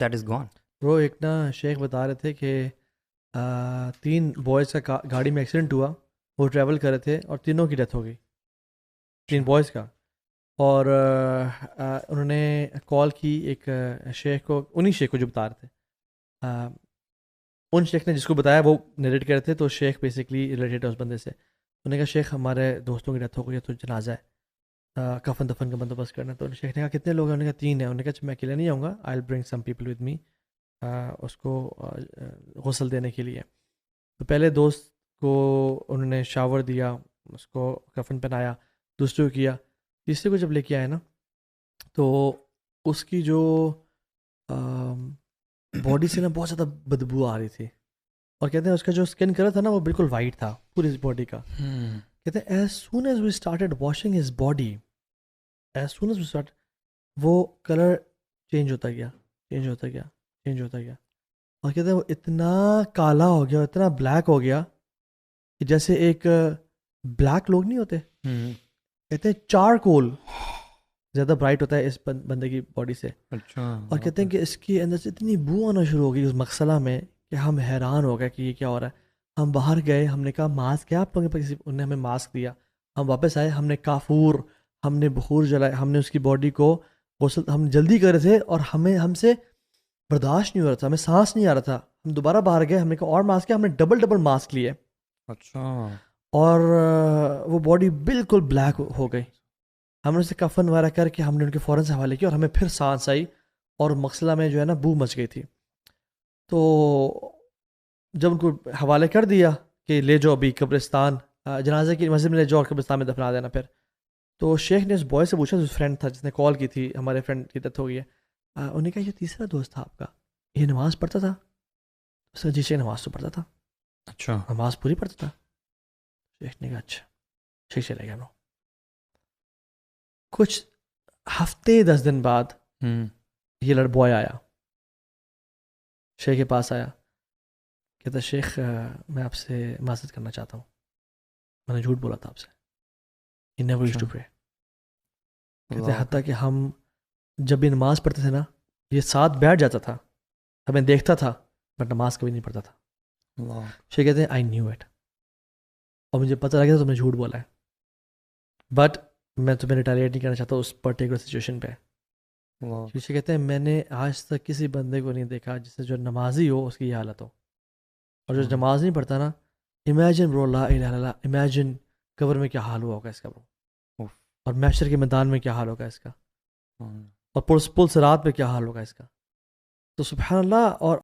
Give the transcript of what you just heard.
That is gone. برو ایک نا شیخ بتا رہے تھے کہ 3 بوائز کا گاڑی میں ایکسیڈنٹ ہوا, وہ ٹریول کر رہے تھے اور تینوں کی ڈیتھ ہو گئی, 3 بوائز کا. اور انہوں نے کال کی ایک شیخ کو, انہی شیخ کو جو بتا رہے تھے, ان شیخ نے جس کو بتایا وہ نریٹ کر رہے تھے, تو شیخ بیسکلی ریلیٹڈ ہے اس بندے سے. انہوں نے کہا شیخ ہمارے دوستوں کی ڈیتھ ہو گئی ہے, تو جنازہ ہے, کفن دفن کا بندوبست کرنا ہے. تو شیخ نے کہا کتنے لوگ ہیں؟ انہوں نے کہا 3 ہیں. انہوں نے کہا میں اکیلا نہیں آؤں گا, آئی ول برنگ سم پیپل ود می, اس کو غسل دینے کے لیے. تو پہلے دوست کو انہوں نے شاور دیا, اس کو کفن پہنایا, دوسرے کو کیا, تیسرے کو جب لے کے آئے نا تو اس کی جو باڈی سے نا بہت زیادہ بدبو آ رہی تھی, اور کہتے ہیں اس کا جو اسکن کلر تھا نا وہ بالکل وائٹ تھا پوری باڈی کا. کہتے ہیں as soon as we started washing his body, as soon as we start, وہ کلر چینج ہوتا گیا, چینج ہوتا گیا, چینج ہوتا گیا, اور کہتے ہیں وہ اتنا کالا ہو گیا, اتنا بلیک ہو گیا کہ جیسے ایک بلیک لوگ نہیں ہوتے, کہتے ہیں چارکول زیادہ برائٹ ہوتا ہے اس بندے کی باڈی سے. اچھا. اور کہتے ہیں کہ اس کی اندر سے اتنی بو آنا شروع ہو گئی اس مغسلہ میں کہ ہم حیران ہو گئے کہ یہ کیا ہو رہا ہے. ہم باہر گئے, ہم نے کہا ماسک کیا آپ لوگوں کے پاس, انہوں نے ہمیں ماسک دیا. ہم واپس آئے, ہم نے کافور, ہم نے بخور جلائے, ہم نے اس کی باڈی کو غسل, ہم جلدی کر رہے تھے اور ہم سے برداشت نہیں ہو رہا تھا, ہمیں سانس نہیں آ رہا تھا. ہم دوبارہ باہر گئے, ہم نے کہا اور ماسک کیا, ہم نے ڈبل ماسک لیے. اچھا. اور وہ باڈی بالکل بلیک ہو گئی. ہم نے اسے کفن وغیرہ کر کے ہم نے ان کے فوراً سے حوالے کیا, اور ہمیں پھر سانس آئی اور مغسلہ میں جو ہے نا بو مچ گئی تھی. تو جب ان کو حوالے کر دیا کہ لے جاؤ ابھی قبرستان, جنازے کی مسجد میں لے جاؤ اور قبرستان میں دفنا دینا پھر, تو شیخ نے اس بوائے سے پوچھا, جو فرینڈ تھا جس نے کال کی تھی, ہمارے فرینڈ کی ڈیتھ ہو گئی ہے, انہوں نے کہا یہ تیسرا دوست تھا آپ کا, یہ نماز پڑھتا تھا؟ سر جی شیخ نماز تو پڑھتا تھا. اچھا. نماز پوری پڑھتا تھا؟ شیخ نے کہا اچھا. شیخ چلے گیا. کچھ ہفتے 10 دن بعد یہ بوائے آیا, شیخ کے پاس آیا, کہتا شیخ میں آپ سے معذرت کرنا چاہتا ہوں, میں نے جھوٹ بولا تھا آپ سے. He never used to pray. کہتے حتیٰ کہ ہم جب بھی نماز پڑھتے تھے نا, یہ ساتھ بیٹھ جاتا تھا, ہمیں دیکھتا تھا, بٹ نماز کبھی نہیں پڑھتا تھا. شیخ کہتے ہیں آئی نیو اٹ, اور مجھے پتہ لگا تھا تم نے جھوٹ بولا ہے, بٹ میں تمہیں ریٹیلیٹ نہیں کرنا چاہتا اس پرٹیکولر سچویشن پہ. شیخ کہتے ہیں میں نے آج تک کسی بندے کو نہیں دیکھا جس سے جو نمازی ہو اس کی یہ حالت ہو, اور جو نماز نہیں پڑھتا نا, امیجن برو لا الہ الا اللہ, امیجن قبر میں کیا حال ہوا ہوگا اس کا برو, اور محشر کے میدان میں کیا حال ہوگا اس کا, اور پل صراط پہ کیا حال ہوگا اس کا. تو سبحان اللہ. اور